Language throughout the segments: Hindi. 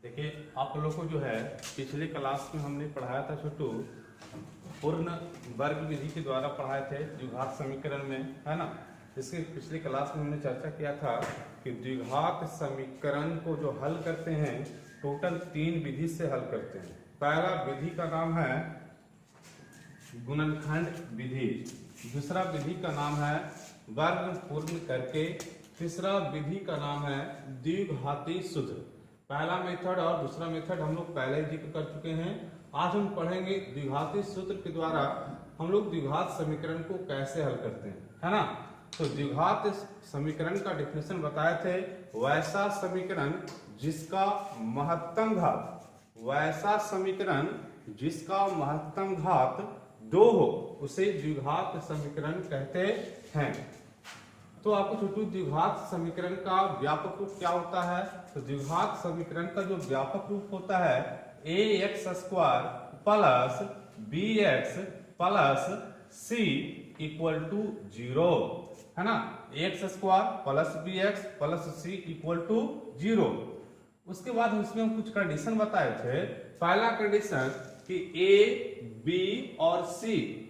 देखिए आप लोग को जो है पिछले क्लास में हमने पढ़ाया था छोटू पूर्ण वर्ग विधि के द्वारा पढ़ाए थे द्विघात समीकरण में, है ना। इसके पिछले क्लास में हमने चर्चा किया था कि द्विघात समीकरण को जो हल करते हैं टोटल 3 विधि से हल करते हैं। पहला विधि का नाम है गुणनखंड विधि, दूसरा विधि का नाम है वर्ग पूर्ण करके, तीसरा विधि का नाम है द्विघाती सूत्र। पहला मेथड और दूसरा मेथड हम लोग पहले ही जिक्र कर चुके हैं। आज हम पढ़ेंगे द्विघाती सूत्र के द्वारा हम लोग द्विघात समीकरण को कैसे हल करते हैं, है ना। तो द्विघात समीकरण का डेफिनेशन बताए थे, वैसा समीकरण जिसका महत्तम घात, वैसा समीकरण जिसका महत्तम घात 2 हो उसे द्विघात समीकरण कहते हैं। तो आपको छोटू द्विघात समीकरण का व्यापक रूप क्या होता है? तो द्विघात समीकरण का जो व्यापक रूप होता है ax² plus bx plus c equal to 0, है ना। ax² plus bx plus c equal to 0। उसके बाद उसमें हम कुछ कंडीशन बताए थे। पहला कंडीशन कि a, b और c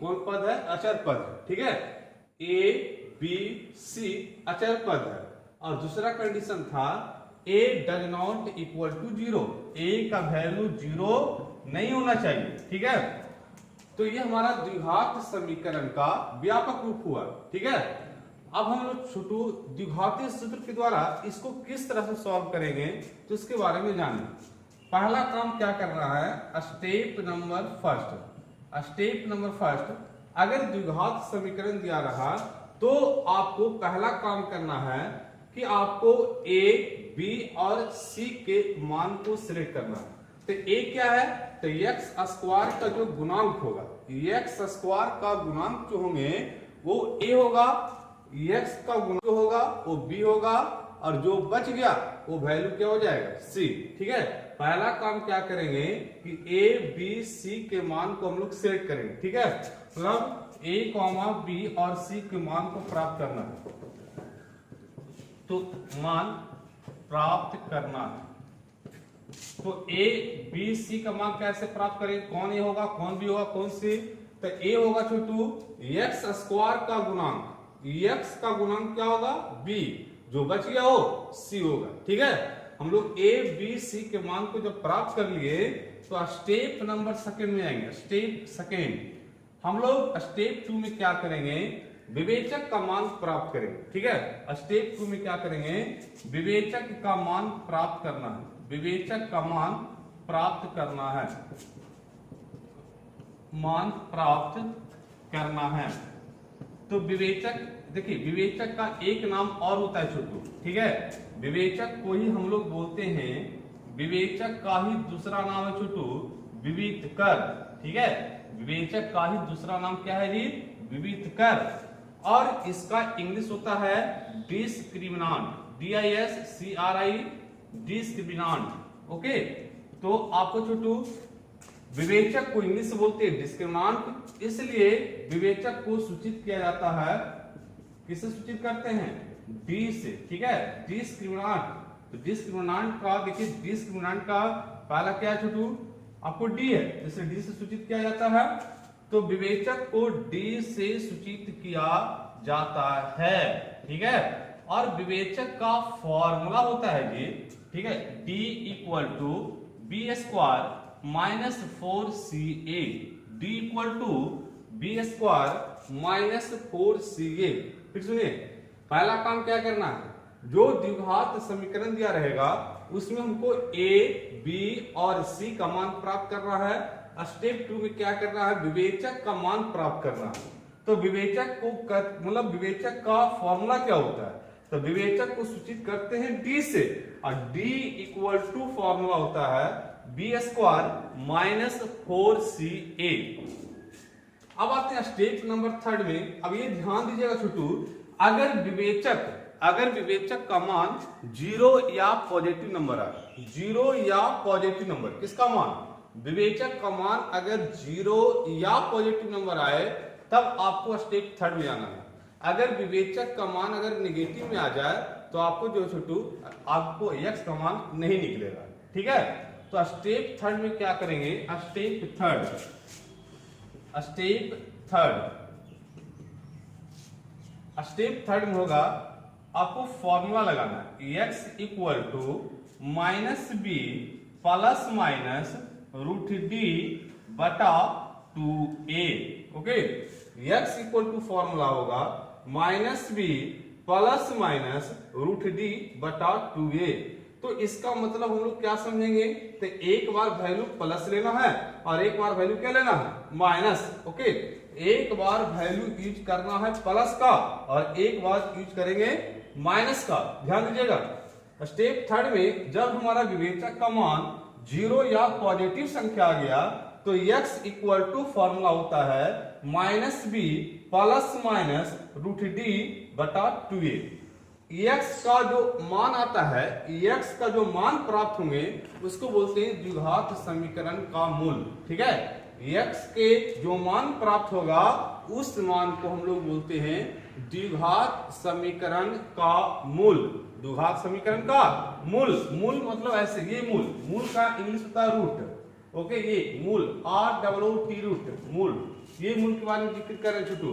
कौन पद है? अचर पद है, ठीक है। a, b, c अचर पद है। और दूसरा कंडीशन था a does not equal to 0, a का वैल्यू 0 नहीं होना चाहिए, ठीक है। तो ये हमारा द्विघात समीकरण का व्यापक रूप हुआ, ठीक है। अब हम लोग छोटू द्विघाती सूत्र के द्वारा इसको किस तरह से सॉल्व करेंगे तो इसके बारे में जानें। पहला काम क्या करना है? स्टेप नंबर फर्स्ट, अगर द्विघात समीकरण दिया रहा तो आपको पहला काम करना है कि आपको a, b और c के मान को सिलेक्ट करना है। तो a क्या है? तो x² का जो गुणांक होगा, x² का गुणांक जो होंगे वो a होगा, x का गुणांक होगा वो b होगा, और जो बच गया वो वैल्यू क्या हो जाएगा? c, ठीक है। पहला काम क्या करेंगे कि a, b, c के मान को हम लोग सेलेक्ट करेंगे, ठीक है। मतलब a, b और c के मान को प्राप्त करना है, तो मान प्राप्त करना है। तो a, b, c का मान कैसे प्राप्त करेंगे? कौन a होगा, कौन b होगा, कौन c? तो a होगा छोटू x² का गुणांक, x का गुणांक क्या होगा? b, जो बच गया हो c होगा, ठीक है। हम लोग a, b, c के मान को जब प्राप्त कर लिए तो स्टेप नंबर सेकंड में आएंगे। स्टेप सेकंड हम लोग स्टेप 2 में क्या करेंगे? विवेचक का मान प्राप्त करेंगे, ठीक है। स्टेप 2 में क्या करेंगे? विवेचक का मान प्राप्त करना है, विवेचक का मान प्राप्त करना है, मान प्राप्त करना है। तो विवेचक, देखिए विवेचक का एक नाम और होता है छोटू, ठीक है। विवेचक को ही हम लोग बोलते हैं, विवेचक का ही दूसरा नाम है छोटू विवितकर, ठीक है। विवेचक का ही दूसरा नाम क्या है जी? विवितकर। और इसका इंग्लिश होता है डिस्क्रिमिनांट, DISCRI, डिस्क्रिमिनांट, ओके। तो आपको छोटू विवेचक को इंग्लिश से बोलते हैं डिस्क्रिमिनांट, इसलिए विवेचक को सूचित किया जाता है, किससे सूचित करते हैं? डी से, ठीक है। डिस्क्रिमिनांट, तो डिस्क्रिमिनांट का देखिए, डिस्क्रिमिनांट का पहला क्या है छोटू? आपको डी है, इसलिए डी से सूचित किया जाता है। तो विवेचक को डी से सूचित किया जाता है, ठीक है। और विवेचक का फॉर्मूला होता है जी, ठीक है, d equal to b² minus 4ca, d equal to b² minus 4ca। फिर सुनिए, पहला काम क्या करना है? जो द्विघात समीकरण दिया रहेगा उसमें हमको a, b और c का मान प्राप्त करना है। स्टेप 2 में क्या करना है? विवेचक का मान प्राप्त करना है। तो विवेचक को मतलब विवेचक का फॉर्मूला क्या होता है? तो विवेचक को सूचित करते हैं d से, और d इक्वल टू फॉर्मूला होता है b² माइनस 4ca। अब आते हैं स्टेप नंबर 3 में। अब ये ध्यान दीजिएगा छोटू, अगर विवेचक का मान 0 या पॉजिटिव नंबर आए, 0 या पॉजिटिव नंबर, किसका मान? विवेचक का मान अगर 0 या पॉजिटिव नंबर आए तब आपको स्टेप 3 में आना है। अगर विवेचक का मान अगर निगेटिव में आ जाए तो आपको जो छोटू आपको x का मान नहीं निकलेगा, ठीक है। तो स्टेप थर्ड में क्या करेंगे, स्टेप थर्ड में होगा आपको फॉर्मूला लगाना है x equal to minus B plus minus root D बटा 2a। Okay, x equal to formula होगा minus B plus minus root D बटा 2a। तो इसका मतलब हम लोग क्या समझेंगे, तो एक बार वैल्यू प्लस लेना है और एक बार वैल्यू क्या लेना है, माइनस। ओके, एक बार वैल्यू यूज करना है प्लस का और एक बार यूज करेंगे माइनस का। ध्यान दीजिएगा, स्टेप थर्ड में जब हमारा विवेचक का मान 0 या पॉजिटिव संख्या आ गया तो x इक्वल टू फॉर्मूला होता है minus B plus minus root D बटा 2a। x का जो मान आता है, x का जो मान प्राप्त होंगे उसको बोलते हैं द्विघात समीकरण का मूल। ठीक है, x के जो मान प्राप्त होगा उस मान को हम लोग बोलते हैं द्विघात समीकरण का मूल। द्विघात समीकरण का मूल, मूल मतलब ऐसे, ये मूल का इंग्लिश होता है रूट। ओके, ये मूल ROOT रूट, मूल, ये मूल के बारे में जिक्र कर रहे हैं छोटू।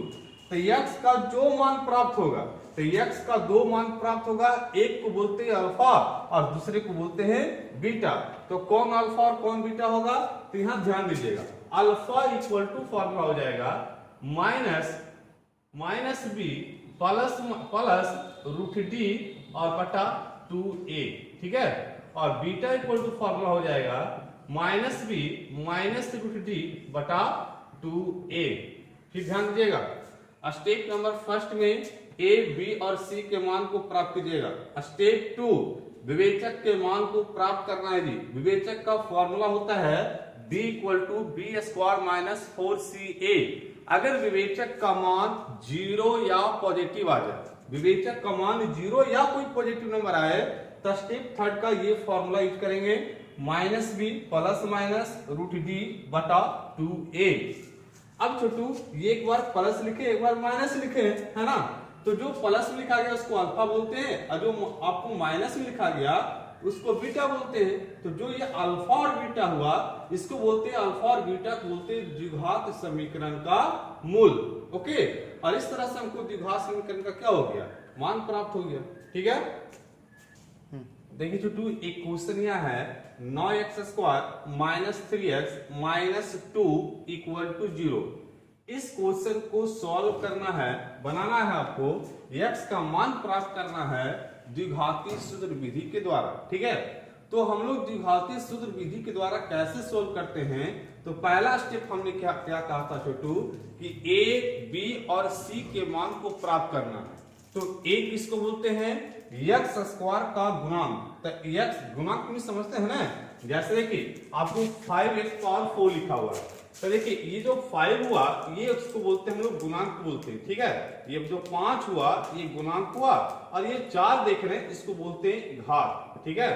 तो x का जो मान प्राप्त होगा, तो x का दो मान प्राप्त होगा, एक को बोलते हैं अल्फा और दूसरे को बोलते हैं बीटा। तो कौन अल्फा और कौन बीटा होगा, तो यहां ध्यान दीजिएगा, अल्फा इक्वल टू फॉर्मूला हो जाएगा minus B plus root d और बटा 2a। ठीक है, और बीटा इक्वल टू फॉर्मूला हो जाएगा minus b minus root D बटा 2a। फिर ध्यान दीजिएगा, स्टेप नंबर फर्स्ट में a, b और c के मान को प्राप्त कीजिएगा। स्टेप 2 विवेचक के मान को प्राप्त करना है जी। विवेचक का फॉर्मूला होता है d equal to b square minus 4ca। अगर विवेचक का मान 0 या पॉजिटिव आ जाए, विवेचक का मान 0 या कोई पॉजिटिव नंबर आए तो स्टेप थर्ड का ये फॉर्मूला यूज करेंगे minus B plus minus root D बटा 2a। अब छोटू, ये एक बार प्लस लिखे एक बार माइनस लिखे, है ना, तो जो प्लस में लिखा गया उसको अल्फा बोलते हैं और जो आपको माइनस में लिखा गया उसको बीटा बोलते हैं। तो जो ये अल्फा और बीटा हुआ इसको बोलते हैं, अल्फा और बीटा को बोलते हैं द्विघात समीकरण का मूल। ओके, और इस तरह से हमको द्विघात समीकरण का क्या हो गया, मान प्राप्त हो गया। ठीक है, देखिए छोटू, एक क्वेश्चन यहाँ है 9x square minus 3x minus 2 equal to 0। इस क्वेश्चन को सॉल्व करना है, बनाना है आपको, x का मान प्राप्त करना है द्विघाती सूत्र विधि के द्वारा। ठीक है, तो हम लोग द्विघाती सूत्र विधि के द्वारा कैसे सोल्व करते हैं, तो पहला स्टेप हमने क्या कहा था छोटू, कि a, b और c के मान को प्राप्त करना है। तो a किसको बोलते हैं, x स्क्वायर का गुणांक। तो x गुणांक में समझते हैं ना, जैसे कि आपको 5x पावर 4 लिखा हुआ है, तो देखिए ये जो 5 हुआ ये उसको बोलते हैं हम लोग गुणांक बोलते हैं। ठीक है, ये जो 5 हुआ ये गुणांक हुआ और ये 4 देख रहे हैं इसको बोलते हैं घात। ठीक है,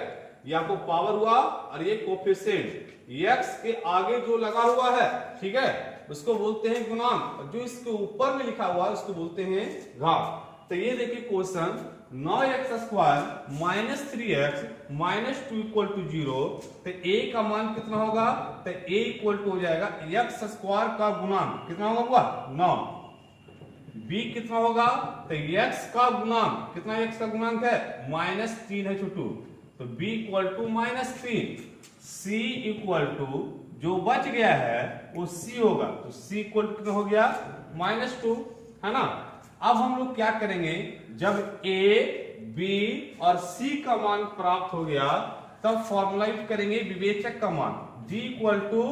ये आपको पावर हुआ और ये कोफिशिएंट, x के आगे जो लगा हुआ है, ठीक है, उसको बोलते हैं गुणांक, जो इसके ऊपर में लिखा हुआ है उसको बोलते हैं घात। तो ये देखिए question 9x square minus 3x minus 2 equal to 0। तो a का मान कितना होगा, तो a इक्वल टू हो जाएगा x स्क्वायर का गुणांक, कितना होगा 9। b कितना होगा, तो x का गुणांक, कितना x का गुणांक है, -3 है छोटू, तो b equal to -3। c equal to जो बच गया है वो c होगा, तो c इक्वल टू कितना हो गया -2, है ना। अब हम लोग क्या करेंगे, जब a, b और c का मान प्राप्त हो गया तब फॉर्मूला यूज करेंगे विवेचक का मान, d equal to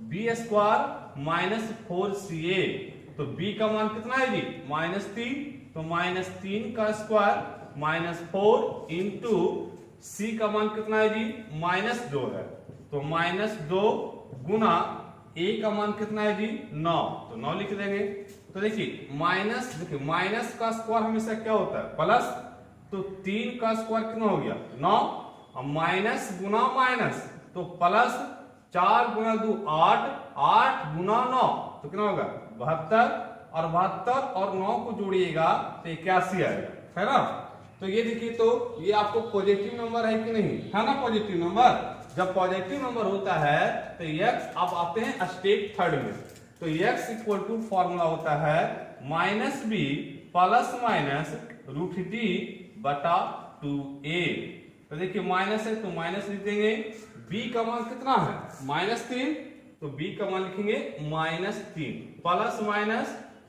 b square minus 4ca। तो b का मान कितना है जी, -3, तो -3 का स्क्वायर -4 इंटू c का मान कितना है जी, -2 है, तो -2 गुना a का मान कितना है जी 9, तो 9 लिख देंगे। तो देखिए माइनस का स्क्वायर हमेशा क्या होता है, प्लस, तो 3 का स्क्वायर कितना हो गया 9, और माइनस गुना माइनस तो प्लस, 4 गुना 2 8, 8 गुना 9 तो कितना होगा 72, और 72 और 9 को जोड़िएगा तो 81 आएगा, है ना। तो ये देखिए, तो ये आपको पॉजिटिव नंबर है कि नहीं, है ना पॉजिटिव नंबर। जब पॉजिटिव नंबर होता है तो x अब आते हैं स्टेप थर्ड में, तो x इक्वल टू फॉर्मूला होता है minus B plus minus root D बटा 2a। तो देखिए माइनस है तो माइनस लिख देंगे, b का मान कितना है -3, तो b का मान लिखेंगे -3 प्लस माइनस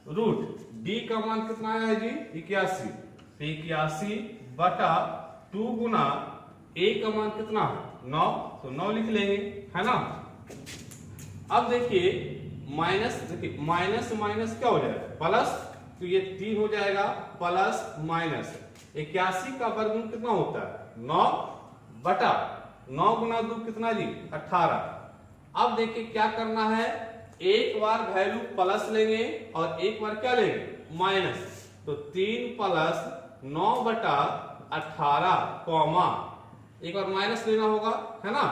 रूट d का मान कितना है जी 81, तो 81 बटा 2 गुना a का मान कितना है 9, तो 9 लिख लेंगे, है ना। अब देखिए माइनस माइनस क्या हो जाएगा प्लस, तो ये 3 हो जाएगा प्लस माइनस 81 का वर्गमूल कितना होता है 9 बटा 9 गुना 2 कितना जी 18। अब देखिए क्या करना है, एक बार वैल्यू प्लस लेंगे और एक बार क्या लेंगे माइनस, तो 3 प्लस 9 बटा 18 कॉमा एक बार माइनस लेना होगा, है ना।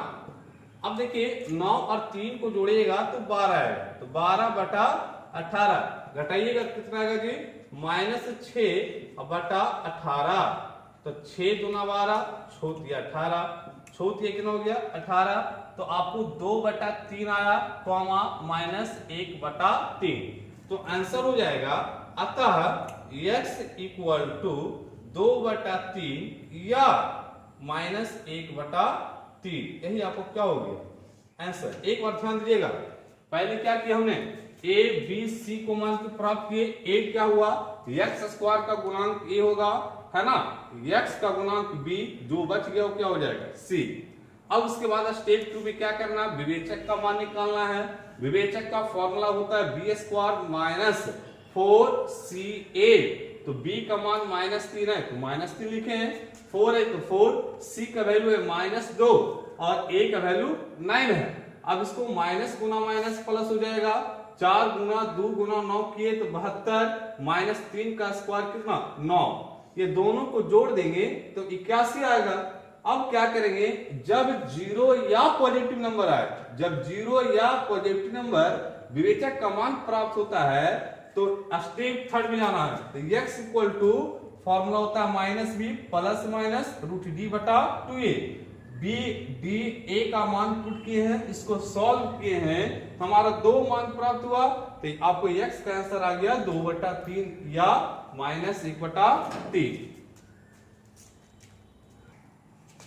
अब देखिए 9 और 3 को जोड़िएगा तो 12 आएगा, तो 12 बटा 18 घटाइएगा कितना आएगा जी -6 बटा 18, तो 6 दूना 12 छोतिया 18, छोतिया कितना हो गया 18, तो आपको 2 बटा 3 आया कॉमा -1 बटा 3, तो आंसर हो जाएगा अतः x इक्वल टू 2 बटा 3 या -1 बटा 3, यही आपको क्या हो गया आंसर। एक बार ध्यान दीजिएगा, पहले क्या किया हमने a b c को मान के प्राप्त किए, a क्या हुआ x स्क्वायर का गुणांक a होगा, है ना, x का गुणांक b, जो बच गया वो क्या हो जाएगा c। अब उसके बाद स्टेप 2 में क्या करना, विवेचक का मान निकालना है। विवेचक का फॉर्मूला होता है b स्क्वायर माइनस 4ca, तो b का मान -3 है तो -3 लिखे हैं, 4 है तो 4, c का वैल्यू है -2 और a का वैल्यू 9 है। अब इसको माइनस गुना माइनस प्लस हो जाएगा, 4 गुना 2 गुना 9 किए तो 72, -3 का स्क्वायर कितना 9, ये दोनों को जोड़ देंगे तो 81 आएगा। अब क्या करेंगे, जब जीरो या पॉजिटिव नंबर आए, जब जीरो या पॉजिटिव नंबर विवेचक का मान प्राप्त होता है तो स्टेप थर्ड में जाना है, तो x इक्वल टू फॉर्मूला होता है -b plus minus root D बटा 2a। b d a का मान पुट किए हैं, इसको सॉल्व किए हैं, हमारा 2 मान प्राप्त हुआ, तो आपको x का आंसर आ गया 2 बटा 3 या -1 बटा 3।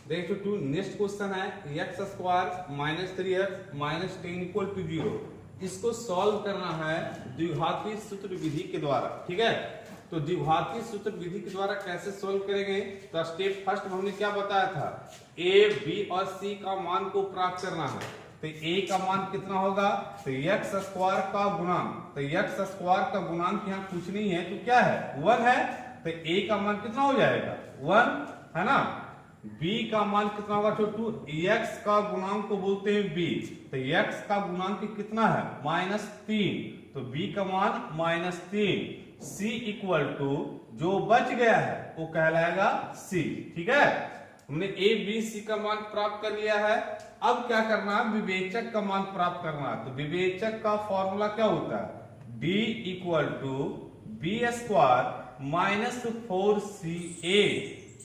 देखो टू नेक्स्ट क्वेश्चन है x square -3x -10 equal to 0, इसको सॉल्व करना है द्विघातीय सूत्र विधि के द्वारा, ठीक है। तो द्विघातीय सूत्र विधि के द्वारा कैसे सॉल्व करेंगे, तो स्टेप फर्स्ट में हमने क्या बताया था, a b और c का मान को प्राप्त करना है, तो a का मान कितना होगा, तो x स्क्वायर का गुणांक, तो x स्क्वायर का गुणांक यहाँ कुछ नहीं है तो क्या है 1 है, तो a का मान कितना हो जाएगा 1, है ना। b का मान कितना होगा छोटू, x का गुणांक को बोलते हैं b, तो x का गुणांक कितना है -3, तो b का मान -3, c इक्वल टू जो बच गया है वो कहलाएगा c, ठीक है। हमने a b c का मान प्राप्त कर लिया है। अब क्या करना है, विवेचक का मान प्राप्त करना है, तो विवेचक का फॉर्मूला क्या होता है, d equal to b square -4ca,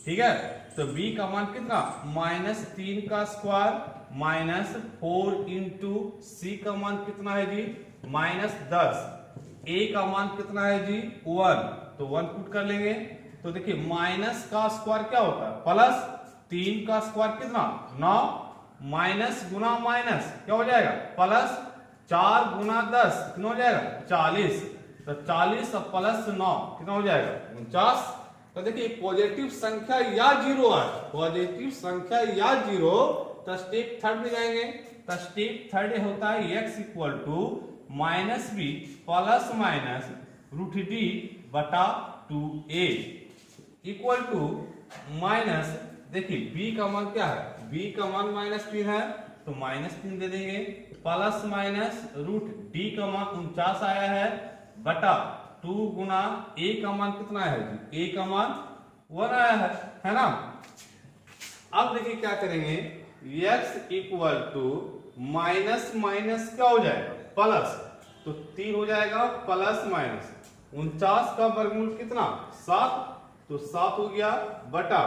ठीक है। तो b का मान कितना -3 का स्क्वायर -4 इंटू c का मान कितना है जी -10, a का मान कितना है जी 1, तो 1 पुट कर लेंगे, तो देखिए माइनस का स्क्वायर क्या होता है प्लस, 3 का स्क्वायर कितना 9, माइनस गुना माइनस क्या हो जाएगा प्लस, 4 गुना 10 कितना हो जाएगा 40, तो 40 और प्लस 9 कितना हो जाएगा 49। तो देखिए पॉजिटिव संख्या या जीरो है, पॉजिटिव संख्या या जीरो, तो स्टेप थर्ड में जाएंगे, तो स्टेप थर्ड होता है x equal to -b plus minus root D बटा 2a इक्वल टू माइनस, देखिए b का मान क्या है, b का मान -3 है तो -3 दे देंगे, प्लस माइनस रूट d का मान 49 आया है बटा 2 गुना a का मान कितना है जी, a का मान 1 आया है ना। अब देखिए क्या करेंगे, x equal to minus minus क्या हो जाएगा प्लस, तो 3 हो जाएगा प्लस माइनस 49 का वर्गमूल कितना 7, तो 7 हो गया बटा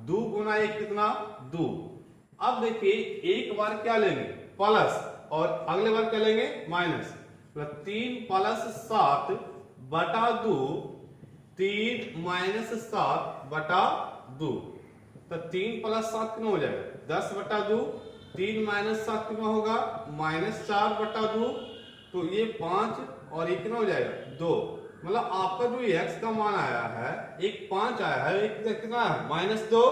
2 गुना 1 कितना 2। अब देखिए एक बार क्या लेंगे प्लस और अगले बार क्या लेंगे माइनस। 3 + 7 बटा 2, 3 - 7 बटा 2। तो 3 + 7 कितना हो जाएगा 10 बटा 2, 3 - 7 कितना होगा -4 बटा 2। तो ये 5 और ये कितना हो जाएगा 2। मतलब आपका जो x का मान आया है एक 5 आया है, एक कितना है -2।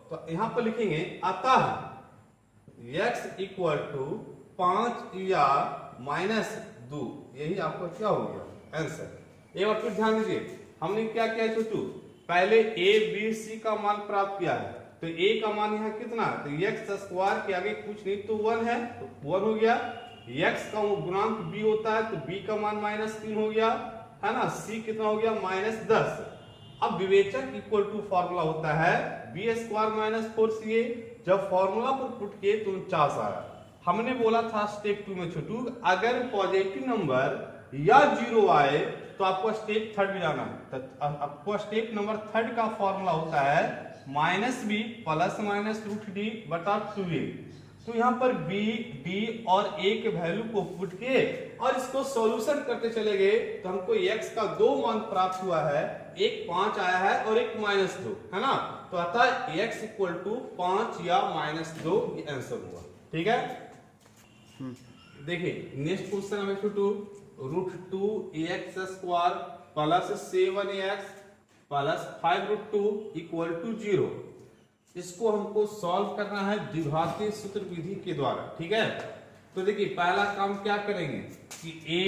तो यहां पर लिखेंगे अतः x = 5 या -2। यही आपका क्या हो गया आंसर। एक बार फिर ध्यान दीजिए, हमने क्या किया छोटू, पहले a b c का मान प्राप्त किया है। तो a का मान यहाँ कितना है, तो x² के आगे कुछ नहीं तो 1 है, तो 1 हो गया। x का गुणांक b होता है तो b का मान -3 हो गया, है ना। c कितना हो गया -10। अब विवेचक इक्वल टू फॉर्मूला होता है b² - 4ca। जब फॉर्मूला पर पुट किए तो 49 आया। हमने बोला था स्टेप 2 में छोटू, अगर पॉजिटिव नंबर या 0 आए तो आपको स्टेप 3 में जाना है। तो आपको स्टेप नंबर 3 का फॉर्मूला होता है -b ± √d बटा 2a। तो यहाँ पर b, d और a के वैल्यू को पुट किए और इसको सॉल्यूशन करते चले गए तो हमको x का 2 मान प्राप्त हुआ है, एक 5 आया है और एक -2, है ना। तो अतः x = 5 या -2 ये आंसर हुआ। ठीक है, देखिए नेक्स्ट क्वेश्चन हमें छोटू, √2ax² + 7ax + 5√2 = 0। इसको हमको सॉल्व करना है द्विघातीय सूत्र विधि के द्वारा। ठीक है, तो देखिए पहला काम क्या करेंगे कि a,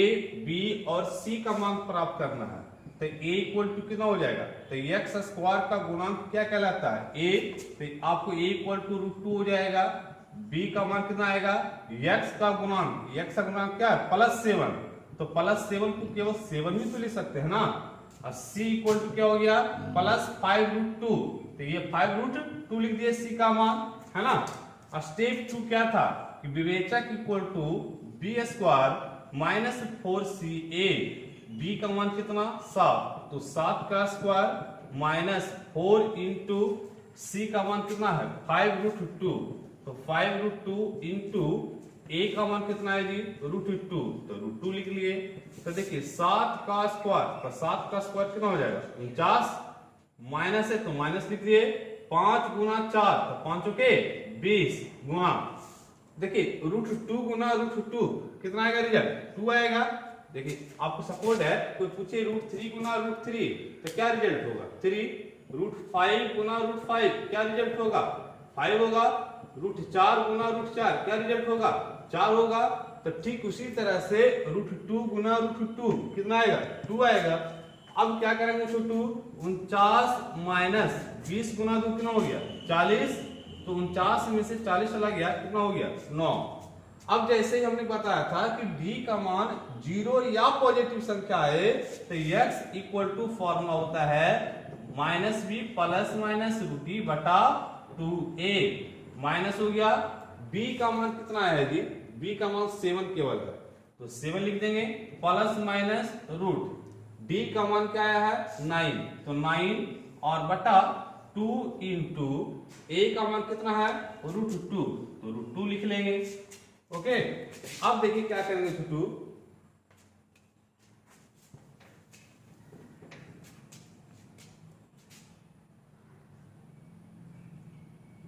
b और c का मान प्राप्त करना है। तो a = कितना हो जाएगा, तो x² का गुणांक क्या कहलाता है a। तो आपको a = √2 हो जाएगा। b का मान कितना आएगा, x का गुणांक, x का गुणांक क्या है +7। तो +7 को केवल 7 भी तो ले सकते हैं ना। और c = क्या हो गया +5√2। तो ये 5√2 लिख दिए c का मान, है ना। और स्टेप 2 क्या था कि विवेचक = b² - 4ca। b का मान कितना 7, तो 7 का स्क्वायर -4 × c का मान कितना है 5√2। तो 5√2 × a का मान कितना है जी √2। तो √2 लिख लिए। तो देखिए 7 का स्क्वायर, तो 7 का स्क्वायर कितना हो जाएगा 49, माइनस है तो माइनस लिख दिए। 5 × 4 तो 5 के 20 गुना, देखिए √2 गुना √2 कितना आएगा रिजल्ट 2 आएगा। देखिए आपको सपोर्ट है, कोई पूछे √3 गुना √3 तो क्या रिजल्ट होगा 3। √5 गुना √5 क्या रिजल्ट होगा 5 होगा। √4 गुना √4 क्या रिजल्ट होगा 4 होगा। तो ठीक उसी तरह से √2 गुना √2 कितना आएगा 2 आएगा। अब क्या करेंगे छोटू, 49 - 20 गुना 2 कितना हो गया 40। तो 49 में से 40 चला गया, कितना हो गया 9। अब जैसे ही हमने बताया था कि d का मान 0 या पॉजिटिव संख्या है तो x = फॉर्मूला होता है -b ± √d बटा 2a। माइनस हो गया, b का मान कितना है जी, b का मान 7 केवल है तो 7 लिख देंगे ± d का मान क्या आया है 9, तो 9 और बटा 2 × a का मान कितना है √2, तो √2 लिख लेंगे। ओके, अब देखिए क्या करेंगे छोटू,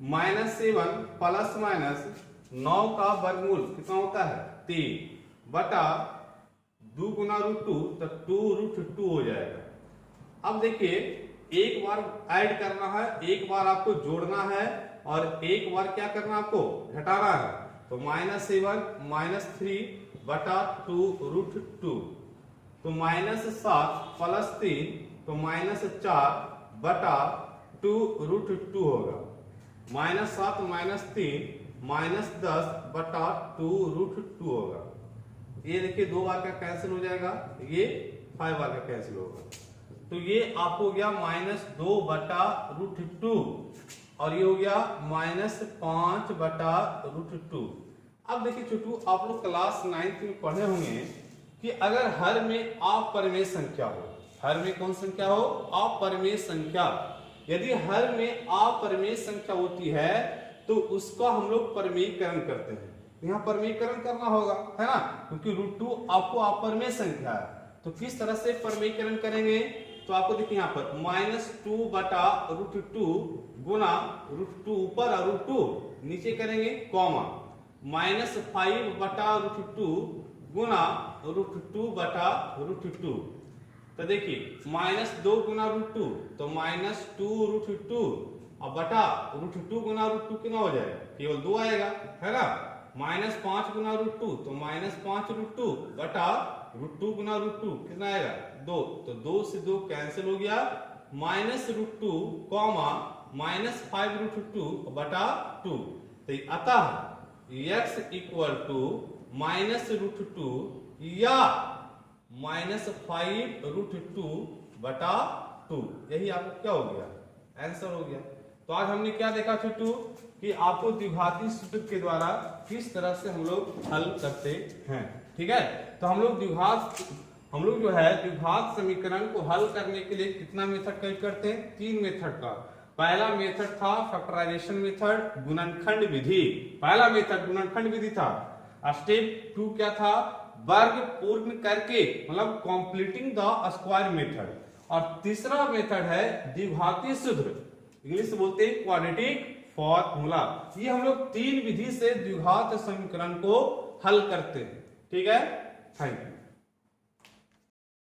-7 ± 9 का वर्गमूल कितना होता है 3 बटा 2 गुना √2 तो 2√2 हो जाएगा। अब देखिए एक बार ऐड करना है, एक बार आपको जोड़ना है और एक बार क्या करना है आपको घटाना है। तो -7 - 3 बटा 2√2 तो -7 + 3 तो -4 बटा 2√2 होगा। -7 - 3 -10 बटा 2√2 होगा। ये देखिए 2 बार का कैंसिल हो जाएगा, ये 5 बार का कैंसिल होगा। तो ये आप हो गया -2 बटा √2 और ये हो गया -5 बटा √2। अब देखिए छोटू, आप लोग क्लास 9th में पढ़े होंगे कि अगर हर में अपरिमेय संख्या हो, हर में कौन संख्या हो अपरिमेय संख्या, यदि हर में अपरिमेय संख्या होती है तो उसका हम लोग परमीकरण करते हैं। यहाँ परमीकरण करना होगा, है ना, क्योंकि √2 आपको अपर में संख्या है। तो किस तरह से परमीकरण करेंगे, तो आपको देखिए यहाँ पर -2 बटा √2 गुना √2 ऊपर और √2 नीचे करेंगे, कॉमा -5 बटा √2 गुना √2 बटा √2। तो देखिए -2 गुना √2 तो -2 √2 और बटा √2 गुना √2 कितना हो जाएगा, केवल 2 आएगा, है ना। -5 गुना √2 तो -5 √2 बटा √2 गुना √2 कितना आएगा, 2। तो 2 से 2 कैंसिल हो गया, -√2 कॉमा -5 √2 बटा 2। तो अतः x इक्वल टू -√2 या -5 √2 बटा 2। यही आपको क्या हो गया, आंसर हो गया। तो आज हमने क्या देखा छोटू, कि आपको द्विघाती सूत्र के द्वारा किस तरह से हम लोग हल करते हैं, ठीक है। तो हम लोग जो है द्विघात समीकरण को हल करने के लिए कितना मेथड का यूज करते हैं, 3 मेथड का। पहला मेथड था फैक्टराइजेशन मेथड, गुणनखंड विधि। पहला मेथड गुणनखंड विधि था। स्टेप 2 क्या था, वर्ग पूर्ण करके, मतलब कंप्लीटिंग द स्क्वायर मेथड। और तीसरा मेथड है द्विघाती सूत्र, इंग्लिश में बोलते हैं क्वाड्रेटिक फॉर्मूला। ये हम लोग 3 विधि से द्विघात समीकरण को हल करते हैं, ठीक है। Thank you.